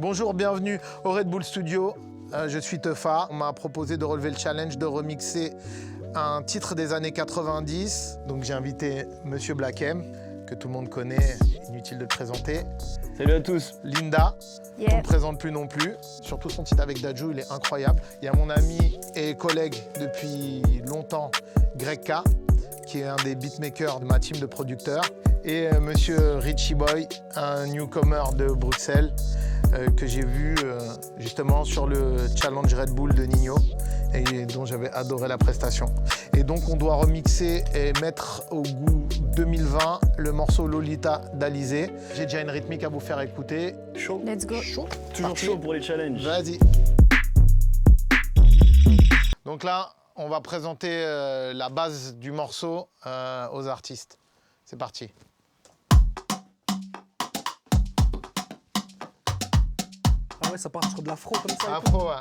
Bonjour, bienvenue au Red Bull Studio. Je suis Tefa. On m'a proposé de relever le challenge de remixer un titre des années 90. Donc j'ai invité Monsieur Black M, que tout le monde connaît, inutile de le présenter. Salut à tous. Linda, on ne présente plus non plus. Surtout son titre avec Dadju, il est incroyable. Il y a mon ami et collègue depuis longtemps, Greg K, qui est un des beatmakers de ma team de producteurs. Et Monsieur Richie Boy, un newcomer de Bruxelles, que j'ai vu justement sur le challenge Red Bull de Nino et dont j'avais adoré la prestation. Et donc on doit remixer et mettre au goût 2020 le morceau Lolita d'Alizé. J'ai déjà une rythmique à vous faire écouter. Chaud. Let's go. Chaud. Toujours Parti. chaud pour les challenges. Vas-y. Donc là, on va présenter la base du morceau aux artistes. C'est parti. Ah ouais, ça part sur de l'afro comme ça. Afro, ouais.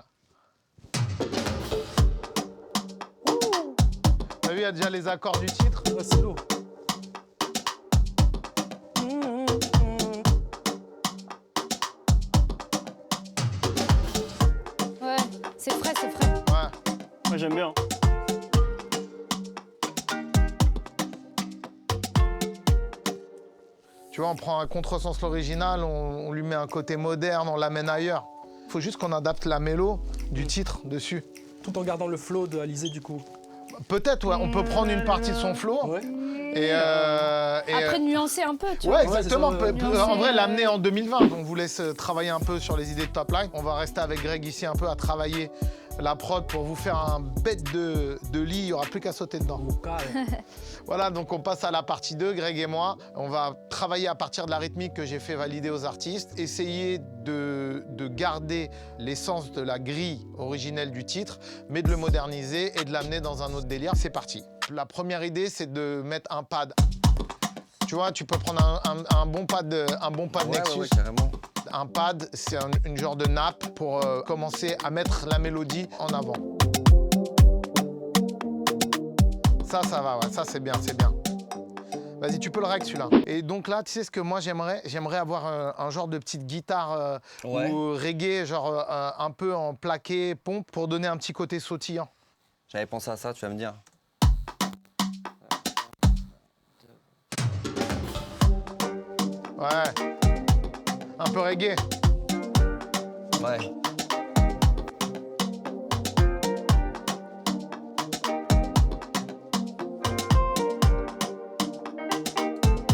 T'as vu, il y a déjà les accords du titre. Ouais, c'est lourd. Ouais, c'est frais, c'est frais. Ouais. Moi j'aime bien. Tu vois, on prend un contresens l'original, on lui met un côté moderne, on l'amène ailleurs. Il faut juste qu'on adapte la mélo du titre dessus. Tout en gardant le flow de Alizé du coup. Peut-être, ouais, on peut prendre une partie de son flow. Ouais. Après, nuancer un peu, tu Ouais, vois. exactement. Ouais, c'est ça, En vrai, l'amener en 2020. On vous laisse travailler un peu sur les idées de top line. On va rester avec Greg ici un peu à travailler la prod pour vous faire un bête de lit. Il n'y aura plus qu'à sauter dedans. Vocal. Voilà, donc on passe à la partie 2, Greg et moi. On va travailler à partir de la rythmique que j'ai fait valider aux artistes, essayer de garder l'essence de la grille originelle du titre, mais de le moderniser et de l'amener dans un autre délire. C'est parti. La première idée, c'est de mettre un pad. Tu vois, tu peux prendre un bon pad, Nexus. Ouais, carrément. Un pad, c'est une genre de nappe pour commencer à mettre la mélodie en avant. Ça va, ouais. Ça c'est bien, c'est bien. Vas-y, tu peux le rec celui-là. Et donc là, tu sais ce que moi j'aimerais avoir un genre de petite guitare Ouais. ou reggae, genre un peu en plaqué, pompe, pour donner un petit côté sautillant. J'avais pensé à ça, tu vas me dire. Ouais. Un peu reggae. Ouais.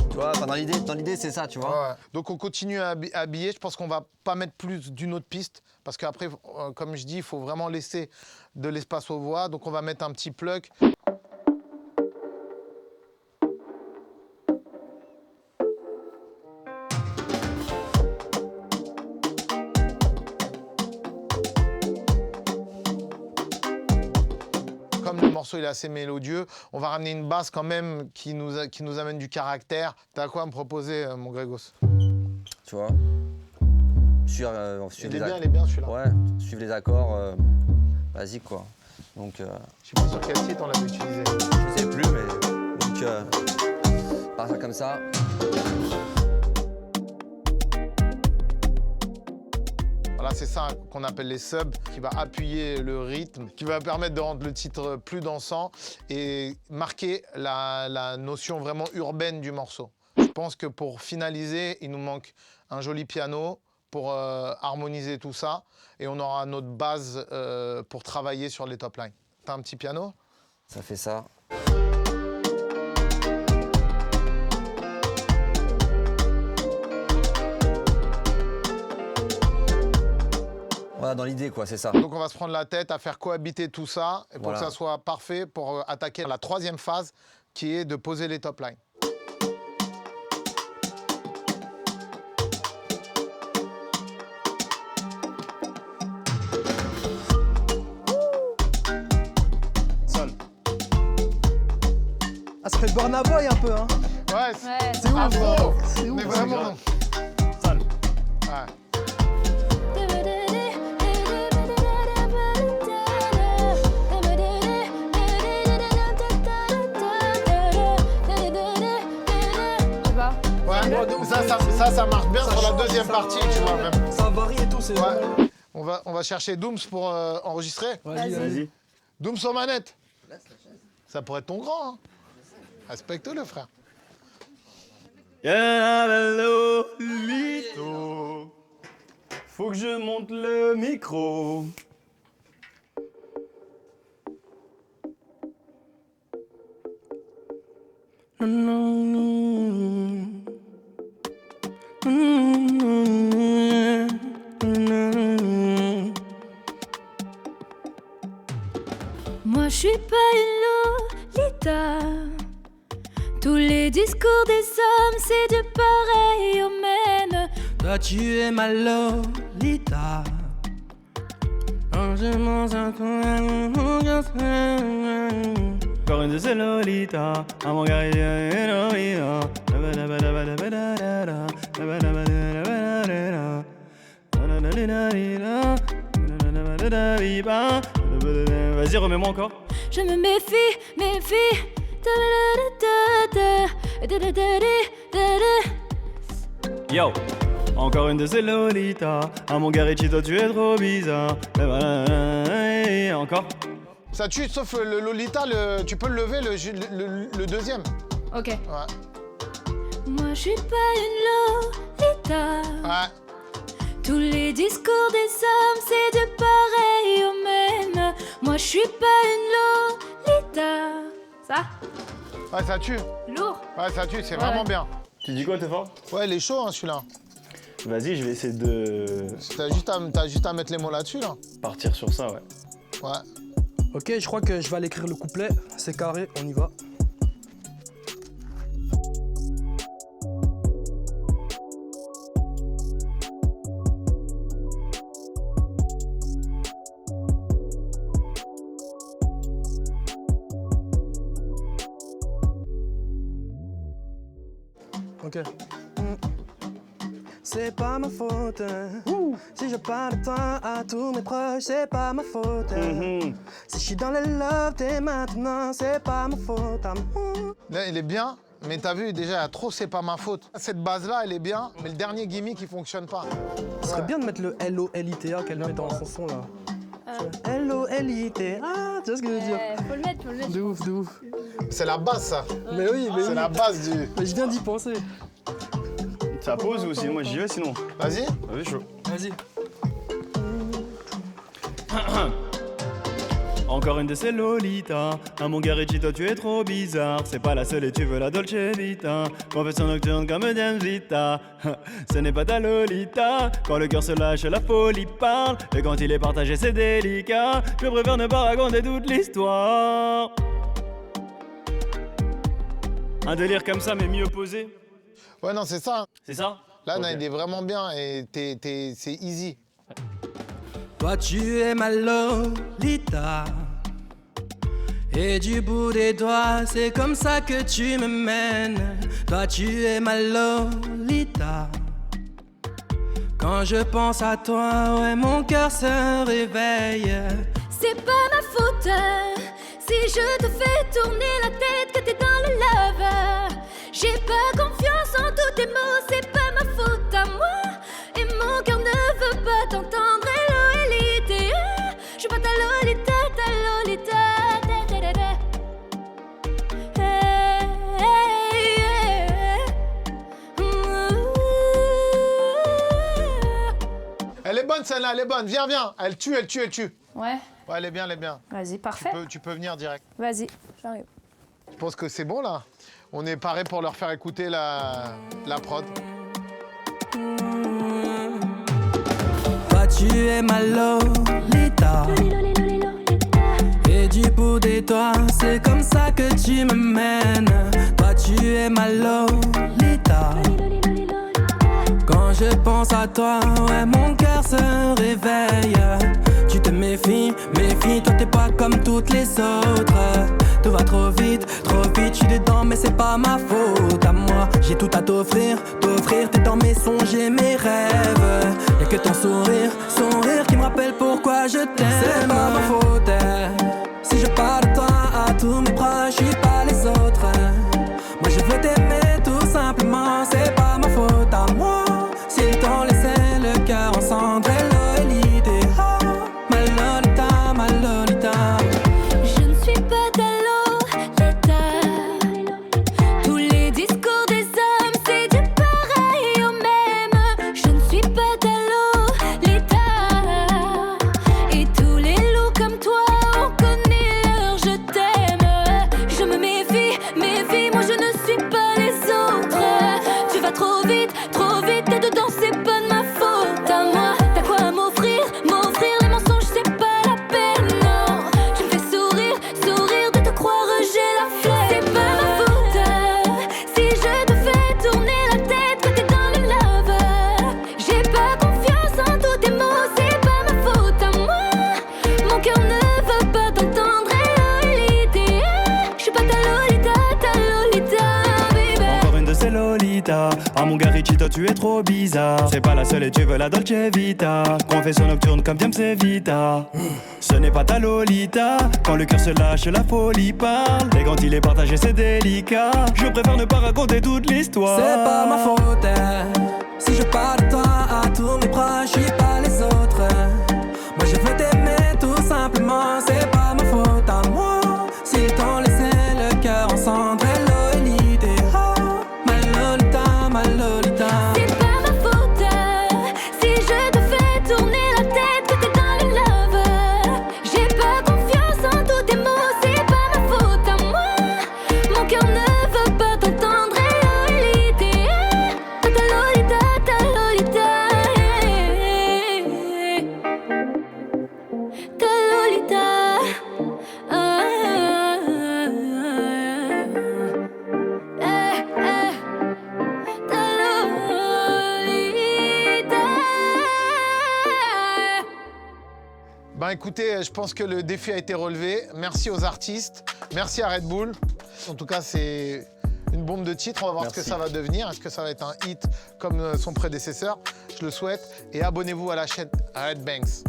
Tu vois, enfin, dans l'idée, c'est ça, tu vois. Ouais. Donc on continue à habiller. Je pense qu'on va pas mettre plus d'une autre piste parce qu'après, comme je dis, il faut vraiment laisser de l'espace aux voix. Donc on va mettre un petit plug. Comme le morceau il est assez mélodieux, on va ramener une basse quand même qui nous amène du caractère. T'as quoi à me proposer, mon Grégos? Tu vois. Suivre Il est les bien, il est bien celui-là. Ouais, suivre les accords basiques, quoi. Donc, Je sais pas sur quel titre on l'avait utilisé. je sais plus, mais. Donc, partir comme ça. Voilà, c'est ça qu'on appelle les subs, qui va appuyer le rythme, qui va permettre de rendre le titre plus dansant et marquer la notion vraiment urbaine du morceau. Je pense que pour finaliser, il nous manque un joli piano pour harmoniser tout ça et on aura notre base pour travailler sur les top lines. T'as un petit piano? Ça fait ça. Voilà, dans l'idée, quoi, c'est ça. Donc on va se prendre la tête à faire cohabiter tout ça et pour Voilà. que ça soit parfait pour attaquer la troisième phase qui est de poser les top lines. Sol. Ah, ça fait Burna Boy un peu, hein. Ouais, Ouais, C'est ouf. afro. C'est Mais ouf. vraiment. Sol. Ouais. Tu vois. Ouais, ça marche bien sur la deuxième partie, tu vois même. Ça gabarit et tout, c'est... Ouais. On va chercher Dooms pour enregistrer. Vas-y, vas-y. Vas-y. Dooms aux manettes. Ça pourrait être ton grand. Hein. Respecte-le, frère. Lolito. Faut que je monte le micro. Moi je suis pas une Lolita. Tous les discours des hommes c'est du pareil au même. Toi tu es ma Lolita. Encore une de ces Lolita, à mon gars, il y a une Lolita. Vas-y, remets-moi encore. Je me méfie, méfie. Yo, encore une de ces Lolita. À mon Garici, toi tu es trop bizarre. Encore. Ça tue, sauf le Lolita, tu peux le lever, le deuxième. Ok. Ouais. Moi je suis pas une Lolita. Ouais. Tous les discours des hommes c'est du pareil au même. Moi je suis pas une Lolita. Ça? Ouais, ça tue. Lourd. Ouais, ça tue, c'est vraiment bien. Tu dis quoi, t'es fort? Ouais, il est chaud, hein, celui-là. Vas-y, je vais essayer de T'as juste à mettre les mots là-dessus, là. partir sur ça, ouais. Ouais. Ok, je crois que je vais aller écrire le couplet. C'est carré, on y va. Ok. C'est pas ma faute. Si je parle de toi à tous mes proches, c'est pas ma faute. Si je suis dans le love dès maintenant, c'est pas ma faute. Là, il est bien, mais t'as vu, déjà, il y a trop, c'est pas ma faute. Cette base-là, elle est bien, mais le dernier gimmick, il fonctionne pas. Ce serait bien de mettre le L-O-L-I-T-A qu'elle met dans son son là. L-O-L-I-T-A, tu vois ce que je veux dire? Faut le mettre, faut le mettre. De ouf, de ouf. C'est la base, ça. Mais oui, mais C'est oui. la base du... Mais je viens d'y penser. Ça pose ou sinon moi j'y vais sinon? Vas-y. Vas-y, chaud. Vas-y. Encore une de ces Lolita. À mon Garici, toi tu es trop bizarre. C'est pas la seule et tu veux la Dolce Vita. Confession nocturne comme Diane Vita. Ce n'est pas ta Lolita. Quand le cœur se lâche, la folie parle. Et quand il est partagé, c'est délicat. Je préfère ne pas raconter toute l'histoire. Un délire comme ça, mais mieux posé. Ouais, non, c'est ça. C'est ça? Là, Ok. non, il est vraiment bien et c'est easy. Toi tu es ma Lolita. Et du bout des doigts, c'est comme ça que tu me mènes. Toi tu es ma Lolita. Quand je pense à toi, ouais, mon cœur se réveille. C'est pas ma faute si je te fais tourner la tête que t'es dans le love. J'ai pas confiance en tous tes mots, c'est pas ma faute à moi. Et mon cœur ne veut pas t'entendre. Lolita, je suis pas ta Lolita, ta Lolita. Da, da, da, da. Hey, hey, Elle est bonne, celle-là, elle est bonne. Viens, viens. Elle tue, elle tue, elle tue. Ouais, Ouais, elle est bien, elle est bien. vas-y, parfait. Tu peux venir direct. Vas-y, j'arrive. Je pense que c'est bon, là. On est paré pour leur faire écouter la prod. Toi tu es ma Lolita. Et du bout des doigts, c'est comme ça que tu me mènes. Toi tu es ma Lolita. Quand je pense à toi, ouais, mon cœur se réveille. Tu te méfies, toi t'es pas comme toutes les autres. Tout va trop vite, je suis dedans mais c'est pas ma faute à moi. J'ai tout à t'offrir, t'es dans mes songes et mes rêves. Y'a que ton sourire qui me rappelle pourquoi je t'aime. C'est pas ma faute, si je parle de toi à tous mes proches, je suis pas les autres. Moi je veux t'aimer tout simplement, c'est pas ma faute à moi. S'ils t'ont laissé le cœur ensemble. tu es trop bizarre. C'est pas la seule et tu veux la Dolce Vita. Confession nocturne comme James Vita. Ce n'est pas ta Lolita. Quand le cœur se lâche, la folie parle. Et quand il est partagé, c'est délicat. Je préfère ne pas raconter toute l'histoire. C'est pas ma faute, si je parle de toi à tous mes proches, je suis pas les autres. Moi je veux t'aimer tout simplement, c'est pas ma faute à moi. S'ils t'ont laissé le cœur encendré, Lolita, oh, ma Lolita, ma Lolita. C'est pas ma faute si je te fais tourner la tête que t'es dans le love. J'ai pas confiance en tous tes mots, c'est pas ma faute à moi. Mon cœur ne veut pas t'entendre, Lolita, ta Lolita, ta Lolita, ta Lolita. Ben écoutez, je pense que le défi a été relevé. Merci aux artistes, merci à Red Bull. En tout cas, c'est une bombe de titre. On va voir ce que ça va devenir. Est-ce que ça va être un hit comme son prédécesseur? Je le souhaite. Et abonnez-vous à la chaîne Red Banks.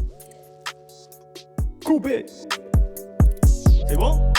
Coupé. C'est bon?